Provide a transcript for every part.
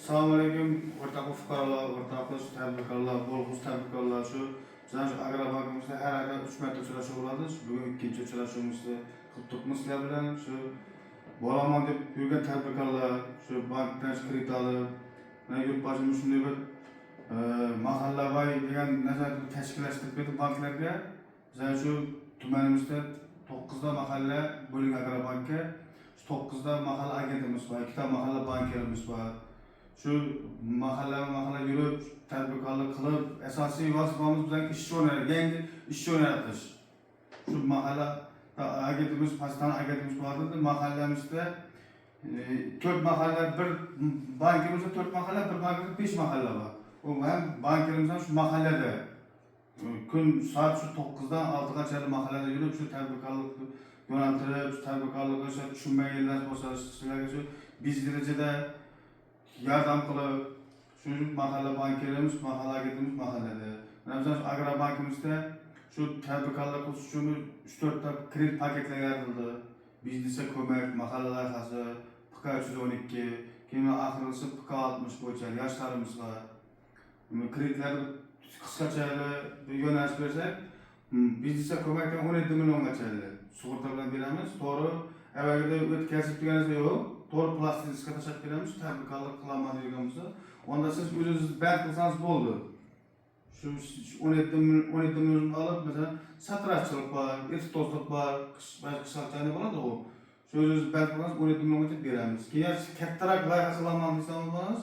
Assalamualaikum, o'rtoq fuqarolar, o'rtoq tadbirkorlar, bo'lg'usi tadbirkorlar. Bizning Agrobankimizda har oyda 3 marta uchrashuv bo'ladi. Bugun ikkinchi uchrashuvimizni qildik sizlar bilan. Bo'laman deb yurgan tadbirkorlar, bankdan kredit olib, yurtboshimiz shunday bir mahallaviy degan nazarda tashkillashtirib berdi banklarga. Bizning tumanimizda 9 ta mahalla bo'ling Agrobankka, 9 ta mahalla agentimiz var, 2 ta mahalla bankerimiz var. Şu mahalla yürüp, tadbirkorlik qilib, asosiy vazifamiz bilan ish o'rnatib, yangi ish o'rnatish. Şu mahalla agentimiz, pastan agentimiz vardı. Mahallamizda 4 mahalla, bir bankimizda 4 mahalla, bir bankimizda 5 mahalla var. O hem bankerimizdan şu mahallada kun saat şu 9'dan 6'gacha mahallada yürüp, şu tadbirkorlik yöneltirib, şu tadbirkorlikga tushunmaganlar bo'lsa, sizlarga shu biz darajada yardım qilib, şu mahalla bankerimiz, mahalla agentimiz mahallada. Bizning Agrobankimizda şu tadbirkorlar qilish uchun 3-4 ta kredit paketlar yaratildi. Biznesga ko'mak, mahalla loyihasi, PK 312, keyin oxirgisi PK 60 bo'yicha yoshlarimiz var. Kreditlarni qisqacha yo'nalish bersak, biznesga ko'makdan 17 milliongacha sug'urta bilan beramiz. To'g'ri, avvalgida o'tkazib turganimiz yo'q. To'g'ri plastik diskka tashab beramiz, tadbirkorlik qilaman deganimizda. Onda siz o'zingiz band qilsangiz bo'ldi. Şu 17 milyon alıp mesela satranççılık var, etitozluk var, kışakçayını bo'ladi o. Şu o'zingiz band qilsangiz 17 milliongacha beramiz. Keyin kattaroq loyiha qilaman desangiz,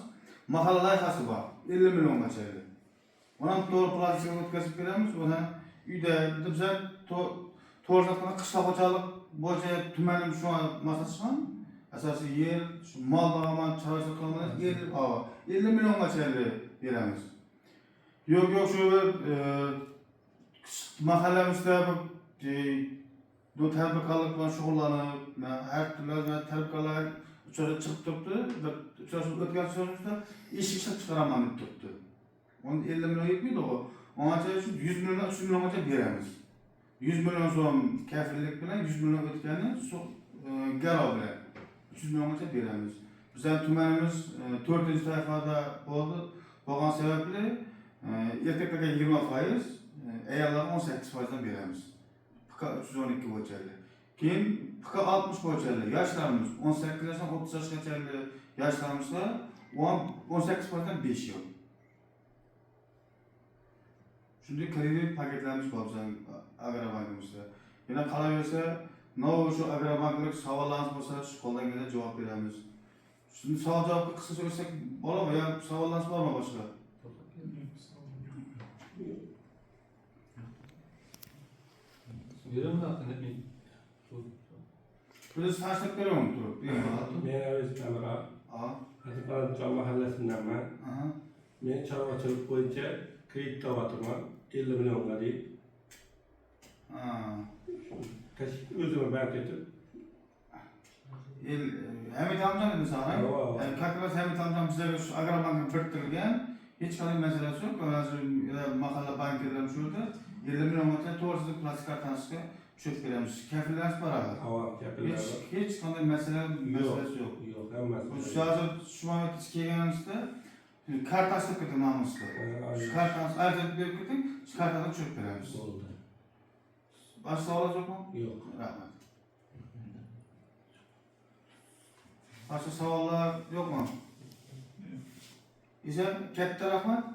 mahalla loyihasi bor, 50 milliongacha. Ona to'g'ri plastikni o'tkazib beramiz. Ona uyda bizga to'g'ri qishloq xo'jalik bo'yicha tumanim shu masalan asosiy yer, şu mal bag'aman, chorvachilik qilamiz, 50 milliongacha beramiz. Yok şu mahallemizde bu tadbirkorlik bilan shug'ullanib, har turli tadbirkorlar uchrashib chiqib turibdi. Uchrashuv o'tgan so'zimizda ish ishlab chiqaraman deb turibdi. Onu 50 milyon yetmaydi o. Ongacha shu 100 milyon, 300 milliongacha beramiz. 100 milyon so'm kafillik bilan 100 milyon o'tgani garov bilan 300 milliongacha beramiz. Bizning tumanimiz 4-toifada bo'ldi. Bo'lgan sababli erkeklarga 20%, ayollarga 18%dan beramiz. PK 312 bo'yicha. Keyin PK 60 bo'yicha yoshlarimiz 18 yoshdan 30 yoshgacha yoshlarimizga 18%dan 5 yil. Shunday kredit paketlarimiz bor bizning Agrobankimizda. Yana qolaversa, shu agrobanklik savollarimiz bo'lsa, shu qo'ldan kelgan javob beramiz. Shuni savol javobga qisqa so'rasak bo'ladimi yo savollarimiz bormi boshqa? Biz tashlab beraman turib. Men Avestamara. Hatiparancha mahallasindanman. Men chorvachilik bo'yicha kredit olaman 50 millionga deb. O'zim band etib. Hamid amjon dedi sana. Kakras Hamid amjon bizga shu Agrobankni biriktirgan, hech qanday masalasi yo'q. Mahalla bankerlar shurda 50 milliongacha to'g'risida plastik kartasiga tushib beramiz. Kafillarimiz bor hali. Hech qanday masalasi yo'q. Yo'q, hammasi. Shu hozir shu vaqt kelganimizda kartasini kutamiz. Shu kartani arzib berib keting, shu kartani tushib beramiz. Bo'ldi. Boshqa savol yo'qmi? Yo'q. Rahmat. Başka savollar yo'qmi? Esa katta rahmat.